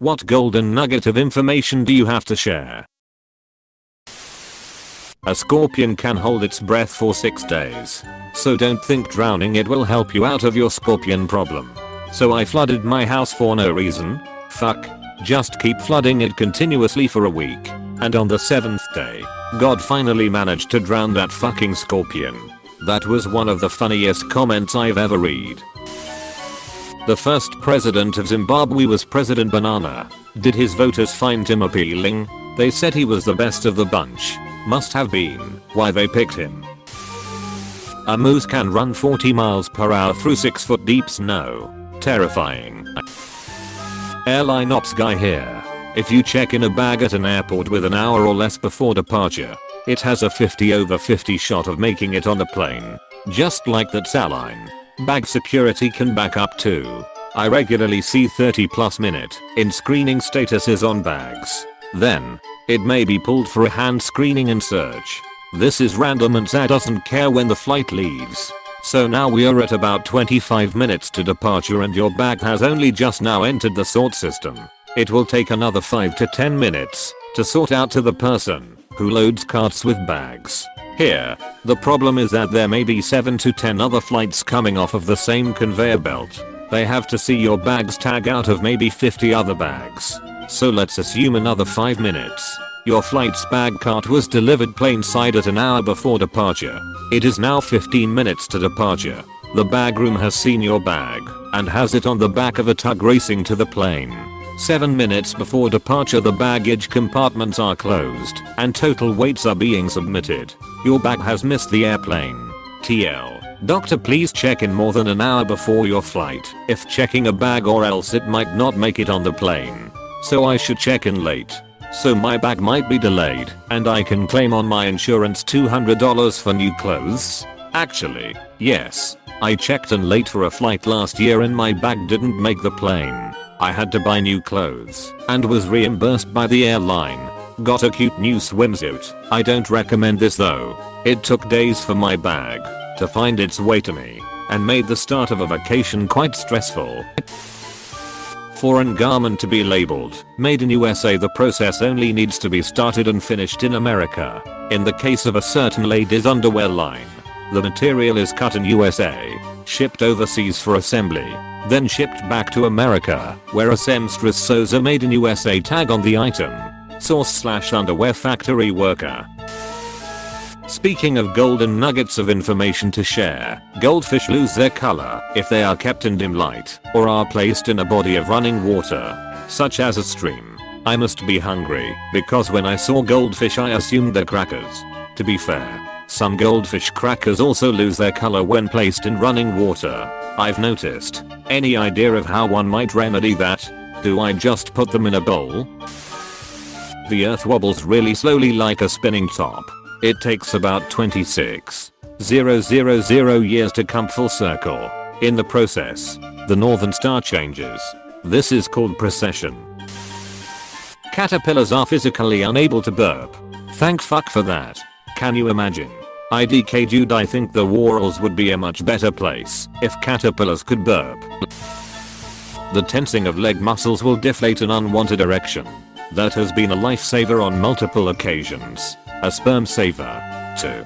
What golden nugget of information do you have to share? A scorpion can hold its breath for 6 days. So don't think drowning it will help you out of your scorpion problem. So I flooded my house for no reason? Fuck. Just keep flooding it continuously for a week. And on the 7th day, God finally managed to drown that fucking scorpion. That was one of the funniest comments I've ever read. The first president of Zimbabwe was President Banana. Did his voters find him appealing? They said he was the best of the bunch. Must have been why they picked him. A moose can run 40 miles per hour through 6-foot deep snow. Terrifying. Airline ops guy here. If you check in a bag at an airport with an hour or less before departure, it has a 50/50 shot of making it on the plane. Just like that saline. Bag security can back up too. I regularly see 30+ minute in screening statuses on bags. Then, it may be pulled for a hand screening and search. This is random and ZA doesn't care when the flight leaves. So now we are at about 25 minutes to departure and your bag has only just now entered the sort system. It will take another 5 to 10 minutes to sort out to the person who loads carts with bags. Here, the problem is that there may be 7 to 10 other flights coming off of the same conveyor belt. They have to see your bags tag out of maybe 50 other bags. So let's assume another 5 minutes. Your flight's bag cart was delivered plainside at an hour before departure. It is now 15 minutes to departure. The bag room has seen your bag and has it on the back of a tug racing to the plane. 7 minutes before departure the baggage compartments are closed and total weights are being submitted. Your bag has missed the airplane. TL. Doctor, please check in more than an hour before your flight if checking a bag or else it might not make it on the plane. So I should check in late. So my bag might be delayed and I can claim on my insurance $200 for new clothes? Actually, yes. I checked in late for a flight last year and my bag didn't make the plane. I had to buy new clothes and was reimbursed by the airline. Got a cute new swimsuit. I don't recommend this though. It took days for my bag to find its way to me and made the start of a vacation quite stressful. Foreign garment to be labeled made in USA, the process only needs to be started and finished in America. In the case of a certain ladies underwear line, the material is cut in USA, shipped overseas for assembly, then shipped back to America where a seamstress sews a made in USA tag on the item. Source/underwear factory worker. Speaking of golden nuggets of information to share, goldfish lose their color if they are kept in dim light or are placed in a body of running water, such as a stream. I must be hungry because when I saw goldfish I assumed they're crackers. To be fair, some goldfish crackers also lose their color when placed in running water. I've noticed. Any idea of how one might remedy that? Do I just put them in a bowl? The earth wobbles really slowly like a spinning top. It takes about 26,000 years to come full circle. In the process, the northern star changes. This is called precession. Caterpillars are physically unable to burp. Thank fuck for that. Can you imagine? IDK dude, I think the world would be a much better place if caterpillars could burp. The tensing of leg muscles will deflate an unwanted erection. That has been a lifesaver on multiple occasions. A sperm saver, too.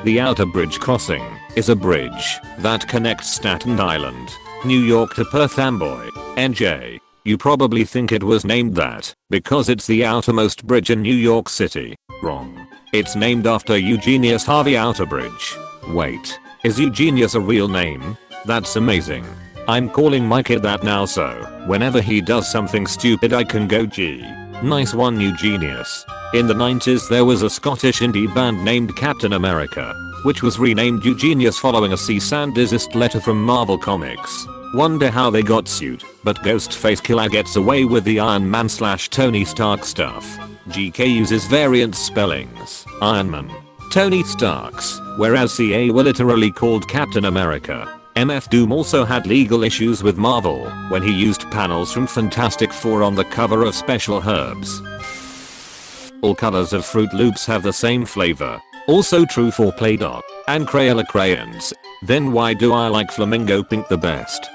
The Outer Bridge Crossing is a bridge that connects Staten Island, New York to Perth Amboy, NJ. You probably think it was named that because it's the outermost bridge in New York City. Wrong. It's named after Eugenius Harvey Outerbridge. Wait, is Eugenius a real name? That's amazing. I'm calling my kid that now so whenever he does something stupid I can go gee. Nice one Eugenius. In the 90s there was a Scottish indie band named Captain America, which was renamed Eugenius following a cease and desist letter from Marvel Comics. Wonder how they got sued, but Ghostface Killer gets away with the Iron Man / Tony Stark stuff. GK uses variant spellings, Iron Man, Tony Starks, whereas CA were literally called Captain America. MF Doom also had legal issues with Marvel when he used panels from Fantastic Four on the cover of Special Herbs. All colors of Fruit Loops have the same flavor. Also true for Play-Doh and Crayola crayons. Then why do I like flamingo pink the best?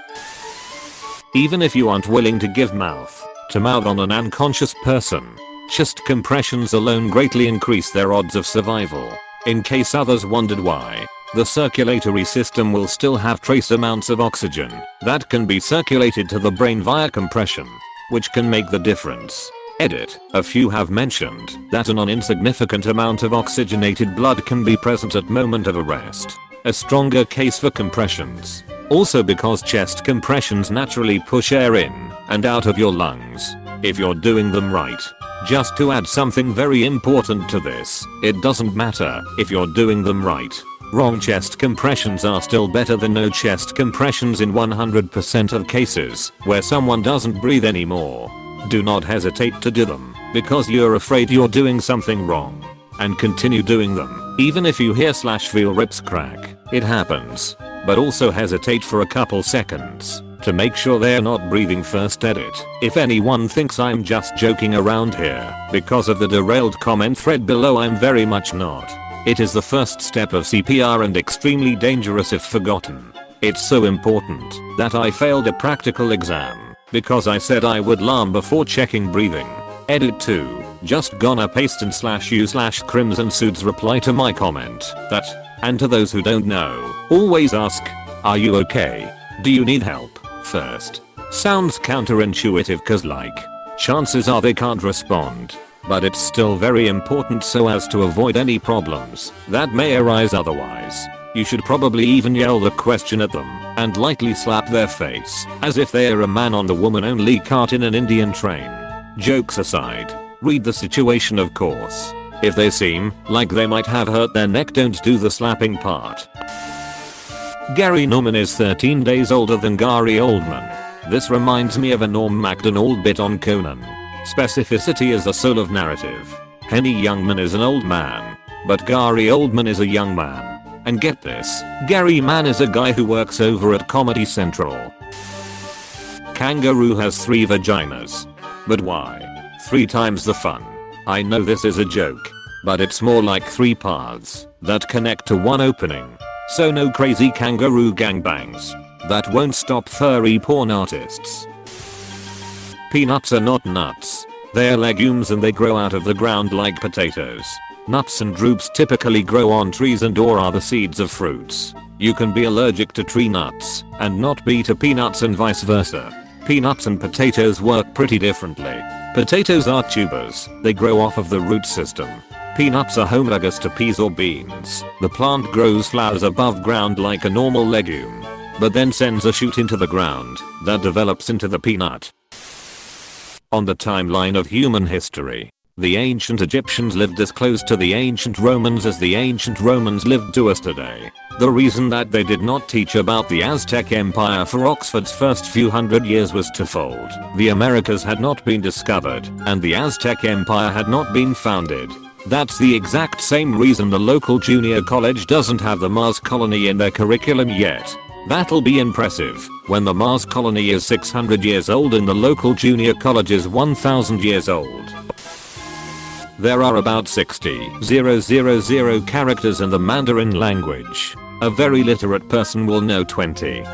even if you aren't willing to give mouth to mouth on an unconscious person. Chest compressions alone greatly increase their odds of survival. In case others wondered why, the circulatory system will still have trace amounts of oxygen that can be circulated to the brain via compression, which can make the difference. Edit. A few have mentioned that a non-insignificant amount of oxygenated blood can be present at moment of arrest. A stronger case for compressions. Also because chest compressions naturally push air in and out of your lungs, if you're doing them right. Just to add something very important to this, it doesn't matter if you're doing them right. Wrong chest compressions are still better than no chest compressions in 100% of cases where someone doesn't breathe anymore. Do not hesitate to do them because you're afraid you're doing something wrong. And continue doing them even if you hear/feel ribs crack. It happens. But also hesitate for a couple seconds to make sure they're not breathing first. Edit. If anyone thinks I'm just joking around here because of the derailed comment thread below, I'm very much not. It is the first step of CPR and extremely dangerous if forgotten. It's so important that I failed a practical exam because I said I would alarm before checking breathing. Edit 2. Just gonna paste in /u/Crimson Suits reply to my comment that, and to those who don't know, always ask, are you okay? Do you need help? First. Sounds counterintuitive cause like, chances are they can't respond. But it's still very important so as to avoid any problems that may arise otherwise. You should probably even yell the question at them and lightly slap their face as if they are a man on the woman only cart in an Indian train. Jokes aside, read the situation of course. If they seem like they might have hurt their neck, don't do the slapping part. Gary Norman is 13 days older than Gary Oldman. This reminds me of a Norm Macdonald bit on Conan. Specificity is the soul of narrative. Henny Youngman is an old man, but Gary Oldman is a young man. And get this, Gary Man is a guy who works over at Comedy Central. Kangaroo has 3 vaginas. But why? 3 times the fun. I know this is a joke, but it's more like 3 paths that connect to one opening. So no crazy kangaroo gangbangs. That won't stop furry porn artists. Peanuts are not nuts. They are legumes and they grow out of the ground like potatoes. Nuts and drupes typically grow on trees and or are the seeds of fruits. You can be allergic to tree nuts and not be to peanuts and vice versa. Peanuts and potatoes work pretty differently. Potatoes are tubers. They grow off of the root system. Peanuts are homologous to peas or beans. The plant grows flowers above ground like a normal legume, but then sends a shoot into the ground that develops into the peanut. On the timeline of human history, the ancient Egyptians lived as close to the ancient Romans as the ancient Romans lived to us today. The reason that they did not teach about the Aztec Empire for Oxford's first few hundred years was twofold. The Americas had not been discovered, and the Aztec Empire had not been founded. That's the exact same reason the local junior college doesn't have the Mars colony in their curriculum yet. That'll be impressive when the Mars colony is 600 years old and the local junior college is 1000 years old. There are about 60,000 characters in the Mandarin language. A very literate person will know 20,000.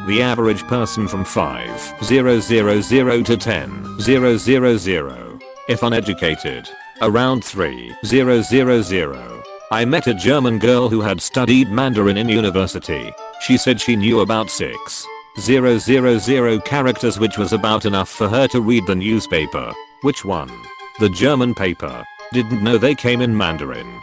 The average person from 5,000 to 10,000. If uneducated, around 3,000. I met a German girl who had studied Mandarin in university. She said she knew about 6,000 characters, which was about enough for her to read the newspaper. Which one? The German paper. Didn't know they came in Mandarin.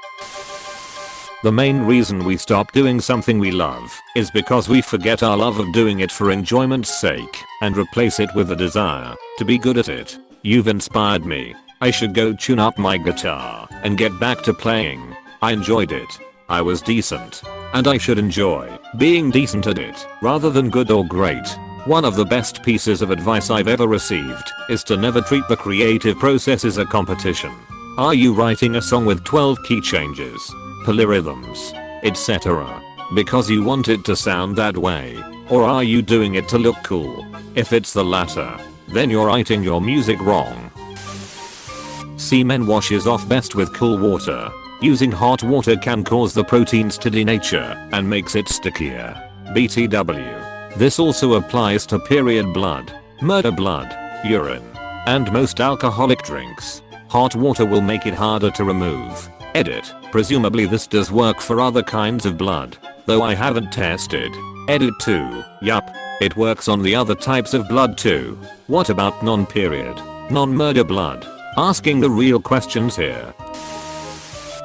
The main reason we stop doing something we love is because we forget our love of doing it for enjoyment's sake and replace it with a desire to be good at it. You've inspired me. I should go tune up my guitar and get back to playing. I enjoyed it. I was decent. And I should enjoy being decent at it rather than good or great. One of the best pieces of advice I've ever received is to never treat the creative process as a competition. Are you writing a song with 12 key changes, polyrhythms, etc. because you want it to sound that way? Or are you doing it to look cool? If it's the latter, then you're writing your music wrong. Semen washes off best with cool water. Using hot water can cause the proteins to denature and makes it stickier. BTW. This also applies to period blood, murder blood, urine, and most alcoholic drinks. Hot water will make it harder to remove. Edit. Presumably this does work for other kinds of blood, though I haven't tested. Edit 2. Yup. It works on the other types of blood too. What about non-period, non-murder blood? Asking the real questions here.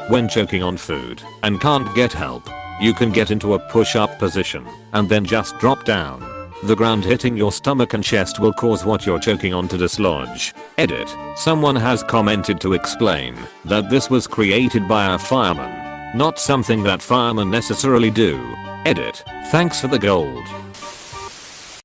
When choking on food and can't get help, you can get into a push-up position and then just drop down. The ground hitting your stomach and chest will cause what you're choking on to dislodge. Edit. Someone has commented to explain that this was created by a fireman, not something that firemen necessarily do. Edit. Thanks for the gold.